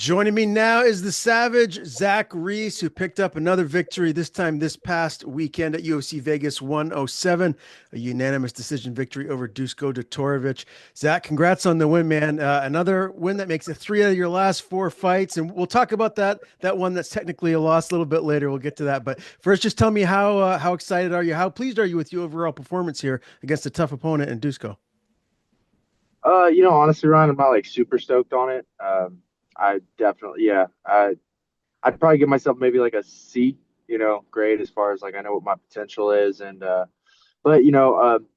Joining me now is the Savage, Zach Reese, who picked up another victory, this time this past weekend at UFC Vegas 107, a unanimous decision victory over Dusko Todorovic. Zach, congrats on the win, man. Another win that makes it three out of your last four fights. And we'll talk about that one that's technically a loss a little bit later. We'll get to that. But first, just tell me how excited are you? How pleased are you with your overall performance here against a tough opponent in Dusko? Honestly, Ryan, I'm not like super stoked on it. I definitely, yeah, I'd probably give myself maybe like a C, grade as far as like I know what my potential is, but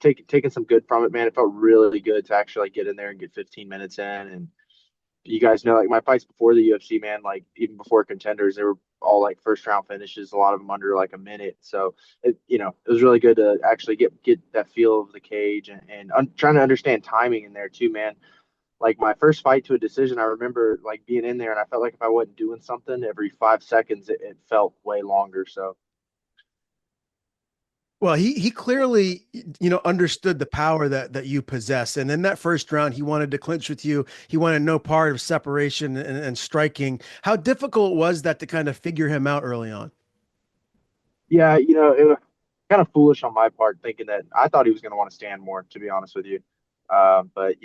taking some good from it, man. It felt really good to actually like get in there and get 15 minutes in, and you guys know like my fights before the UFC, man, like even before contenders, they were all like first round finishes, a lot of them under like a minute. So it was really good to actually get that feel of the cage and trying to understand timing in there too, man. Like my first fight to a decision, I remember like being in there and I felt like if I wasn't doing something every 5 seconds, it felt way longer. So Well, he clearly, understood the power that you possess. And in that first round, he wanted to clinch with you. He wanted no part of separation and striking. How difficult was that to kind of figure him out early on? yeah, it was kind of foolish on my part thinking that I thought he was going to want to stand more, to be honest with you. But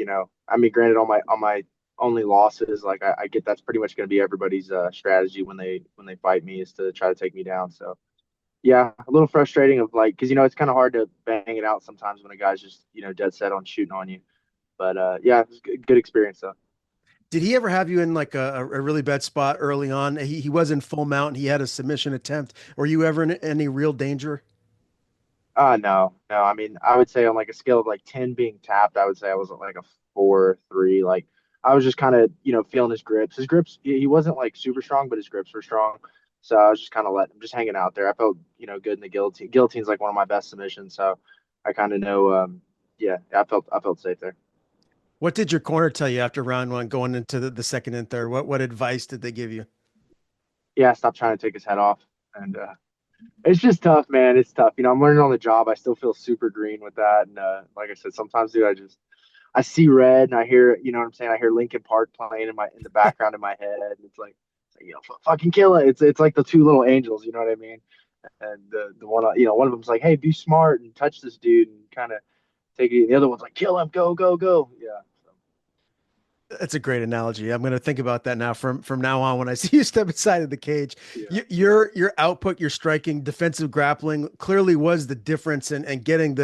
I mean, granted, on my only losses, like I get that's pretty much going to be everybody's strategy when they fight me is to try to take me down. So yeah, a little frustrating of like because it's kind of hard to bang it out sometimes when a guy's just dead set on shooting on you. But yeah, it was good experience though. Did he ever have you in like a really bad spot early on? He was in full mount. He had a submission attempt. Were you ever in any real danger? No, no. I mean, I would say on like a scale of like 10 being tapped, I would say I was at like a 4 or 3. Like I was just kind of, feeling his grips. His grips, he wasn't like super strong, but his grips were strong. So I was just kind of letting him just hanging out there. I felt, good in the guillotine. Guillotine's like one of my best submissions. So I kind of know, yeah, I felt safe there. What did your corner tell you after round one, going into the second and third? What advice did they give you? Yeah, stop trying to take his head off. And it's just tough, man. It's tough. I'm learning on the job. I still feel super green with that. And like I said, sometimes, dude, I see red and I hear, you know what I'm saying? I hear Linkin Park playing in the background of my head. And it's like, fucking kill it. It's like the two little angels, you know what I mean? And the one, one of them's like, hey, be smart and touch this dude and kind of take it. The other one's like, kill him, go, go, go. Yeah. So, That's a great analogy. I'm going to think about that now from now on when I see you step inside of the cage. yeah. Your output, your striking, defensive grappling clearly was the difference in getting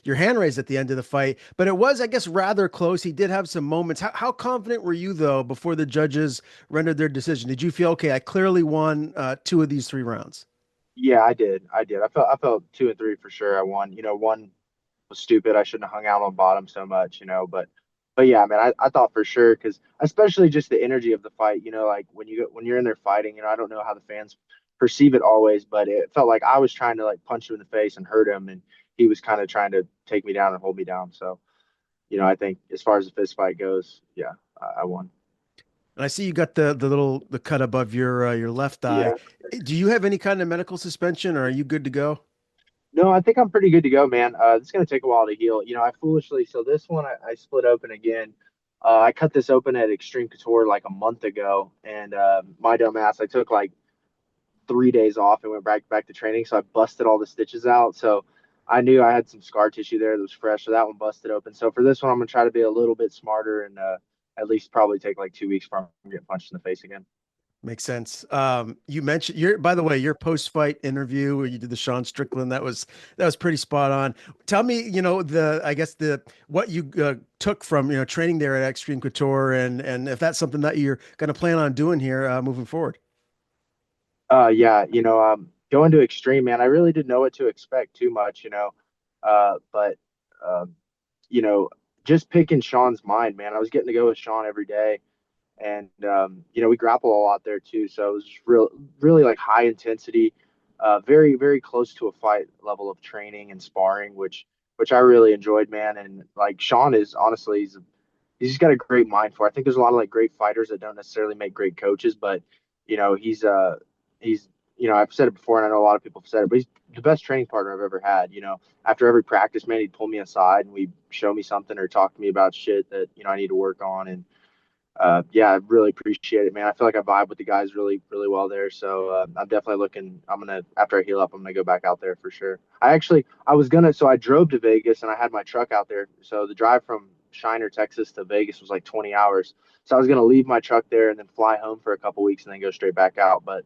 your hand raised at the end of the fight. But it was, I guess, rather close. He did have some moments. How confident were you though before the judges rendered their decision? Did you feel okay? I clearly won two of these three rounds. Yeah, I did. I did. I felt 2 and 3 for sure. I won. One was stupid. I shouldn't have hung out on bottom so much, but yeah, man, I thought for sure because especially just the energy of the fight, like when you're in there fighting, I don't know how the fans perceive it always, but it felt like I was trying to like punch him in the face and hurt him, and he was kind of trying to take me down and hold me down. So, I think as far as the fist fight goes, yeah, I won. And I see you got the cut above your left eye. Yeah. Do you have any kind of medical suspension, or are you good to go? No, I think I'm pretty good to go, man. It's gonna take a while to heal. I foolishly so this one I split open again. I cut this open at Extreme Couture like a month ago, and my dumb ass, I took like 3 days off and went back to training, so I busted all the stitches out. So I knew I had some scar tissue there that was fresh, so that one busted open. So for this one, I'm gonna try to be a little bit smarter and at least probably take like 2 weeks from getting punched in the face again. Makes sense. You mentioned by the way, your post-fight interview where you did the Sean Strickland, that was pretty spot on. Tell me, I guess what you took from, training there at Extreme Couture and if that's something that you're going to plan on doing here moving forward. Yeah, going to Extreme, man, I really didn't know what to expect too much, but um, you know, just picking Sean's mind, man. I was getting to go with Sean every day, and we grapple a lot there too. So it was just really like high intensity, very very close to a fight level of training and sparring, which I really enjoyed, man. And like Sean is honestly, he's just got a great mind for. I think there's a lot of like great fighters that don't necessarily make great coaches, but he's I've said it before, and I know a lot of people have said it, but he's the best training partner I've ever had. After every practice, man, he'd pull me aside and we'd show me something or talk to me about shit that I need to work on, and yeah, I really appreciate it, man. I feel like I vibe with the guys really, really well there. So I'm definitely looking. I'm gonna after I heal up, I'm gonna go back out there for sure. I was gonna. So I drove to Vegas and I had my truck out there. So the drive from Shiner, Texas to Vegas was like 20 hours. So I was gonna leave my truck there and then fly home for a couple weeks and then go straight back out. But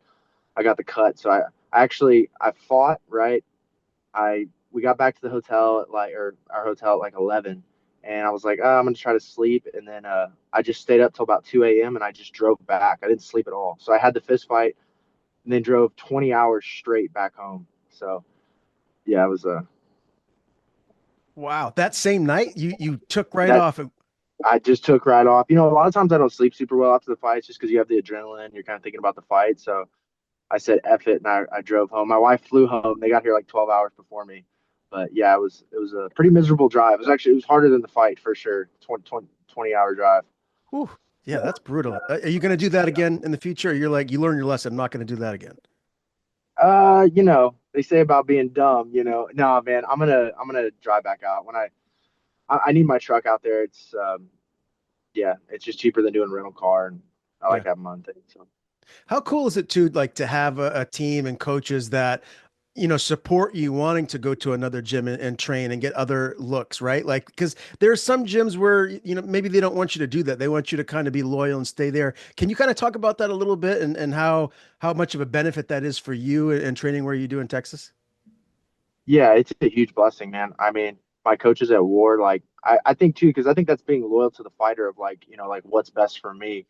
I got the cut. So I fought right. I we got back to the hotel at like or our hotel at like 11, and I was like, oh, I'm gonna try to sleep, and then I just stayed up till about 2 a.m. and I just drove back. I didn't sleep at all, so I had the fist fight and then drove 20 hours straight back home. So yeah, it was Wow, that same night you took right that off. I just took right off. You know, a lot of times I don't sleep super well after the fights just because you have the adrenaline, you're kind of thinking about the fight. So I said F it and I drove home. My wife flew home. They got here like 12 hours before me. But yeah, it was a pretty miserable drive. It was harder than the fight for sure. 20 hour drive. Whew, yeah, that's brutal. Are you going to do that again in the future? Or you're like, you learned your lesson. I'm not going to do that again. They say about being dumb, No, man, I'm gonna drive back out when I need my truck out there. It's yeah, it's just cheaper than doing a rental car and I Yeah. like having my own thing. So How cool is it to like to have a team and coaches that support you wanting to go to another gym and train and get other looks, right? Like, because there are some gyms where maybe they don't want you to do that. They want you to kind of be loyal and stay there. Can you kind of talk about that a little bit and how much of a benefit that is for you and training where you do in Texas? yeah, it's a huge blessing, man. I mean, my coaches at War, like I think too, because I think that's being loyal to the fighter of like, like what's best for me.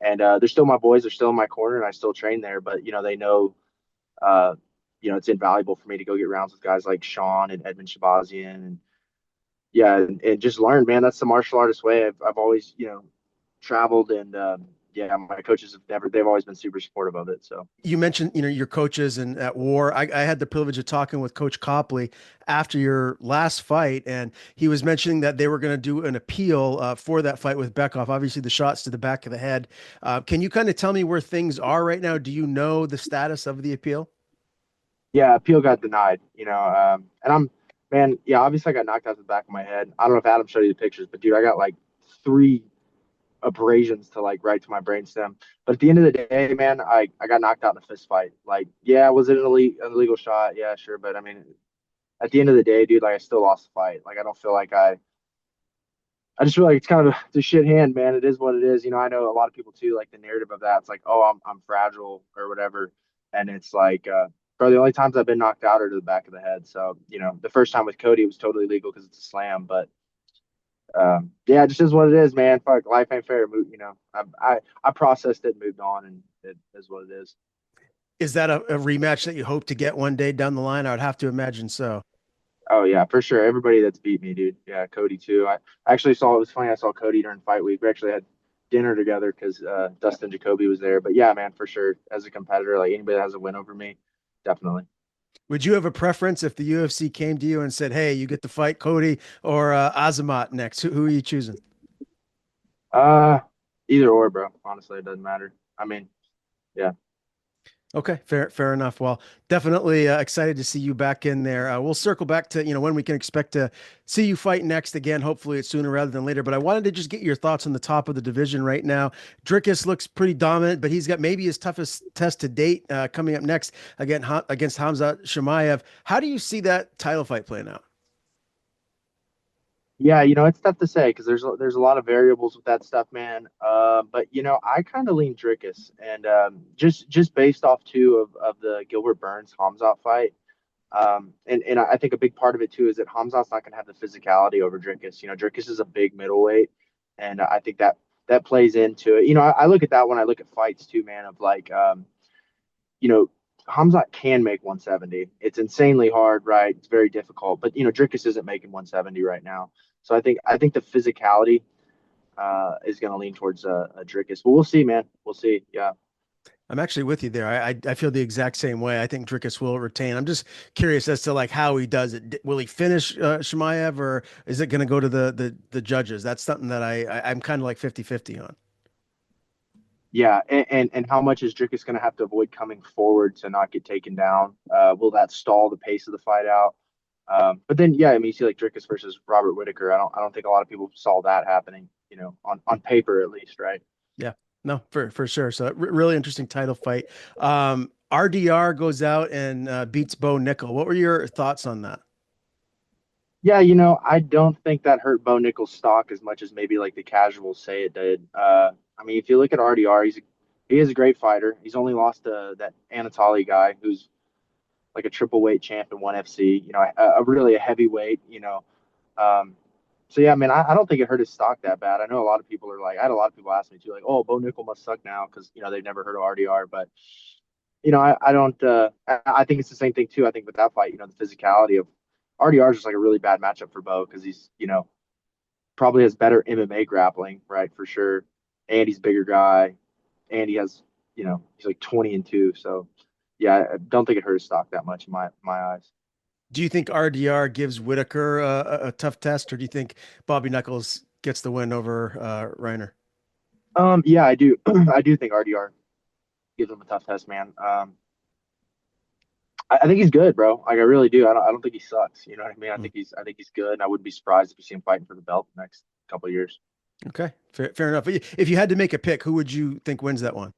And they're still my boys, they're still in my corner, and I still train there. But they know, uh, it's invaluable for me to go get rounds with guys like Sean and Edmund Shabazian, and yeah, and just learn, man. That's the martial artist way. I've always, traveled, and yeah, my coaches they've always been super supportive of it. So You mentioned, your coaches and at War. I had the privilege of talking with Coach Copley after your last fight, and he was mentioning that they were going to do an appeal for that fight with Bekoff. Obviously, the shots to the back of the head. Can you kind of tell me where things are right now? Do you know the status of the appeal? yeah, appeal got denied, and man, yeah, obviously I got knocked out the back of my head. I don't know if Adam showed you the pictures, but dude, I got like three abrasions to like right to my brainstem. But at the end of the day, man, I got knocked out in a fist fight. Like, yeah, was it an illegal shot? Yeah, sure, but I mean, at the end of the day, dude, like I still lost the fight. Like I don't feel like I just feel like it's kind of the shit hand, man. It is what it is. I know a lot of people too, like the narrative of that. It's like, oh, I'm fragile or whatever. And it's like, bro, the only times I've been knocked out are to the back of the head. So, the first time with Cody it was totally legal because it's a slam. But yeah, it just is what it is, man. Fuck, life ain't fair. I processed it, moved on, and it is what it is. Is that a rematch that you hope to get one day down the line? I would have to imagine so. Oh yeah, for sure. Everybody that's beat me, dude. Yeah, Cody too. I actually saw it was funny. I saw Cody during fight week. We actually had dinner together because Dustin Jacoby was there. But yeah, man, for sure. As a competitor, like anybody that has a win over me, definitely. Would you have a preference if the UFC came to you and said, "Hey, you get to fight Cody or Azamat next"? Who are you choosing? Uh, Either or, bro. Honestly, it doesn't matter. I mean, yeah. Okay, fair enough. Well, definitely excited to see you back in there. We'll circle back to when we can expect to see you fight next again. Hopefully, it's sooner rather than later. But I wanted to just get your thoughts on the top of the division right now. Dricus looks pretty dominant, but he's got maybe his toughest test to date coming up next against Hamza Chimaev. How do you see that title fight playing out? Yeah, it's tough to say because there's a lot of variables with that stuff, man. But I kind of lean Dricus, and just based off too of the Gilbert Burns Hamzat fight. And I think a big part of it too is that Hamzat's not going to have the physicality over Dricus. Dricus is a big middleweight, and I think that plays into it. I look at that when I look at fights too, man. Of like, you know, Hamzat can make 170. It's insanely hard, right? It's very difficult, but Dricus isn't making 170 right now. So I think the physicality is going to lean towards a Dricus, but we'll see, man. We'll see. Yeah. I'm actually with you there. I feel the exact same way. I think Dricus will retain. I'm just curious as to like how he does it. Will he finish Shemaev or is it going to go to the judges? That's something that I'm kind of like 50-50 on. Yeah, and how much is Dricus going to have to avoid coming forward to not get taken down? Will that stall the pace of the fight out? But then, yeah, I mean, you see like Dricus versus Robert Whitaker. I don't think a lot of people saw that happening. On paper at least, right? Yeah, no, for sure. So really interesting title fight. RDR goes out and beats Bo Nickal. What were your thoughts on that? Yeah, I don't think that hurt Bo Nickal's stock as much as maybe like the casuals say it did. I mean, if you look at RDR, he is a great fighter. He's only lost to that Anatoly guy who's like a triple weight champ in ONE FC. A really a heavyweight. Um, so yeah, man, I don't think it hurt his stock that bad. I know a lot of people are like, I had a lot of people ask me too, like, oh, Bo Nickel must suck now because they've never heard of RDR, but I don't. I think it's the same thing too. I think with that fight, the physicality of RDR is just like a really bad matchup for Bo because he's probably has better MMA grappling, right, for sure, and he's a bigger guy, and he has he's like 20-2, so yeah, I don't think it hurt his stock that much in my eyes. Do you think RDR gives Whitaker a tough test, or do you think Bobby Knuckles gets the win over Reiner? Yeah, I do. I do think RDR gives him a tough test, man. I think he's good, bro. Like I really do. I don't think he sucks. You know what I mean? Hmm. I think he's good, and I wouldn't be surprised if you see him fighting for the belt the next couple of years. Okay, fair enough. If you had to make a pick, who would you think wins that one?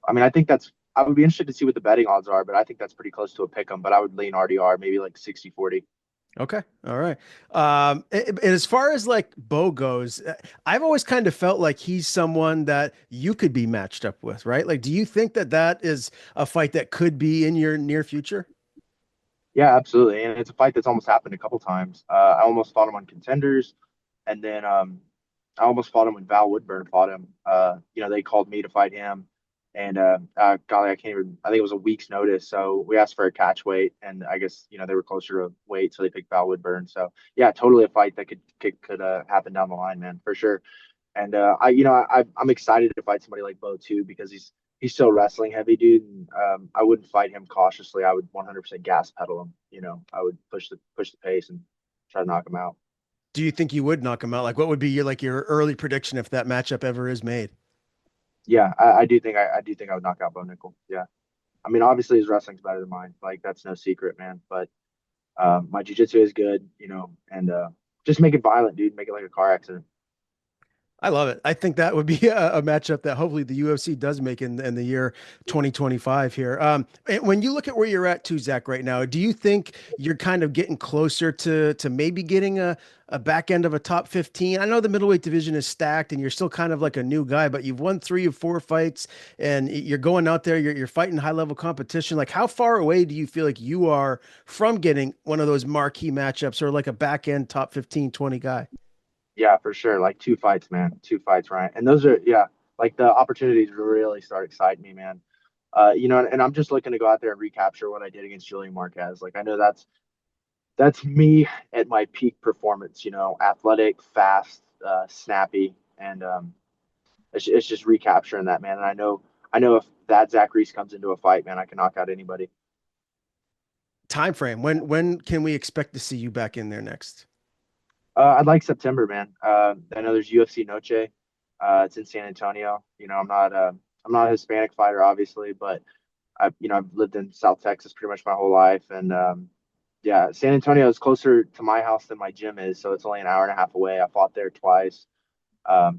I mean, I would be interested to see what the betting odds are, but I think that's pretty close to a pick 'em. But I would lean RDR, maybe like 60-40. Okay. All right. And as far as like Bo goes, I've always kind of felt like he's someone that you could be matched up with, right? Like, do you think that that is a fight that could be in your near future? Yeah, absolutely. And it's a fight that's almost happened a couple times. I almost fought him on Contenders, and then I almost fought him when Val Woodburn fought him. They called me to fight him, and golly, I can't even. I think it was a week's notice, so we asked for a catch weight, and I guess they were closer to weight, so they picked Val Woodburn. So yeah, totally a fight that could happen down the line, man, for sure. And I'm excited to fight somebody like Bo too because he's so wrestling heavy, dude. And I wouldn't fight him cautiously. I would 100% gas pedal him. I would push the pace and try to knock him out. Do you think you would knock him out? Like, what would be your early prediction if that matchup ever is made? Yeah, I do think I do think I would knock out Bo Nickel. Yeah, I mean, obviously his wrestling's better than mine. Like that's no secret, man. But my jujitsu is good, and just make it violent, dude. Make it like a car accident. I love it. I think that would be a matchup that hopefully the UFC does make in the year 2025 here. And when you look at where you're at too, Zach, right now, do you think you're kind of getting closer to maybe getting a back end of a top 15? I know the middleweight division is stacked and you're still kind of like a new guy, but you've won 3 or 4 fights and you're going out there, you're fighting high level competition. Like how far away do you feel like you are from getting one of those marquee matchups or like a back end top 15, 20 guy? Yeah, for sure. Like 2 fights, man. 2 fights, right? And those are, yeah, like the opportunities really start exciting me, man. And I'm just looking to go out there and recapture what I did against Julian Marquez. Like I know that's me at my peak performance. Athletic, fast, snappy, and it's just recapturing that, man. And I know if that Zach Reese comes into a fight, man, I can knock out anybody. Time frame. When can we expect to see you back in there next? I'd like September, man. I know there's UFC Noche. It's in San Antonio. I'm not a Hispanic fighter, obviously, but I've lived in South Texas pretty much my whole life, and yeah, San Antonio is closer to my house than my gym is, so it's only an hour and a half away. I fought there twice,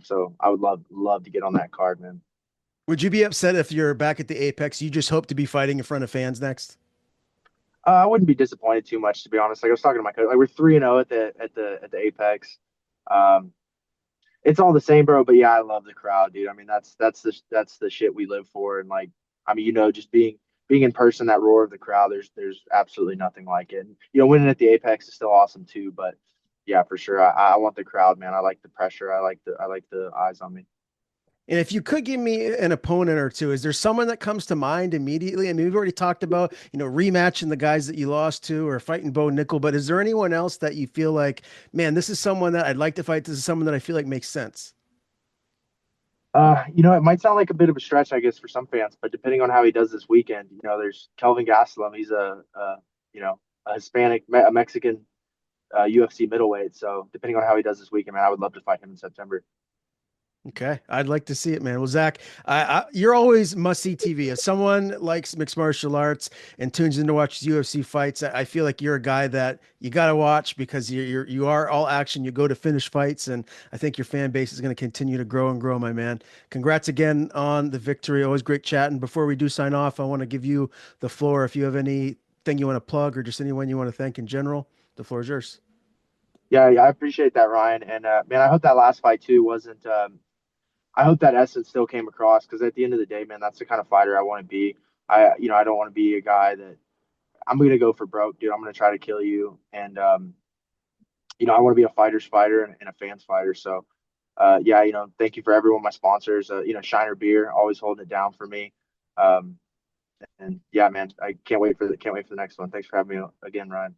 so I would love to get on that card, man. Would you be upset if you're back at the Apex? You just hope to be fighting in front of fans next? I wouldn't be disappointed too much, to be honest. Like I was talking to my coach, like we're 3-0 at the Apex. Um, it's all the same, bro. But yeah, I love the crowd, dude. I mean, that's the shit we live for, and like, I mean, just being in person, that roar of the crowd, there's absolutely nothing like it. And, winning at the Apex is still awesome too. But yeah, for sure, I want the crowd, man. I like the pressure. I like the eyes on me. And if you could give me an opponent or two, is there someone that comes to mind immediately? I mean, we've already talked about, rematching the guys that you lost to or fighting Bo Nickel, but is there anyone else that you feel like, man, this is someone that I'd like to fight. This is someone that I feel like makes sense. It might sound like a bit of a stretch, I guess, for some fans, but depending on how he does this weekend, there's Kelvin Gastelum. He's a Hispanic, a Mexican UFC middleweight. So depending on how he does this weekend, man, I would love to fight him in September. Okay, I'd like to see it, man. Well, Zach, you're always must see TV. As someone likes mixed martial arts and tunes in to watch UFC fights, I feel like you're a guy that you got to watch because you are all action. You go to finish fights, and I think your fan base is going to continue to grow and grow, my man. Congrats again on the victory. Always great chatting. Before we do sign off, I want to give you the floor. If you have anything you want to plug or just anyone you want to thank in general, the floor is yours. Yeah, yeah, I appreciate that, Ryan. And man, I hope that last fight too wasn't. I hope that essence still came across because at the end of the day, man, that's the kind of fighter I want to be. I don't want to be a guy that I'm gonna go for broke, dude. I'm gonna try to kill you, and I want to be a fighter's fighter and a fan's fighter. So, yeah, thank you for everyone, my sponsors. Shiner Beer always holding it down for me. Um, and yeah, man, I can't wait for the next one. Thanks for having me again, Ryan.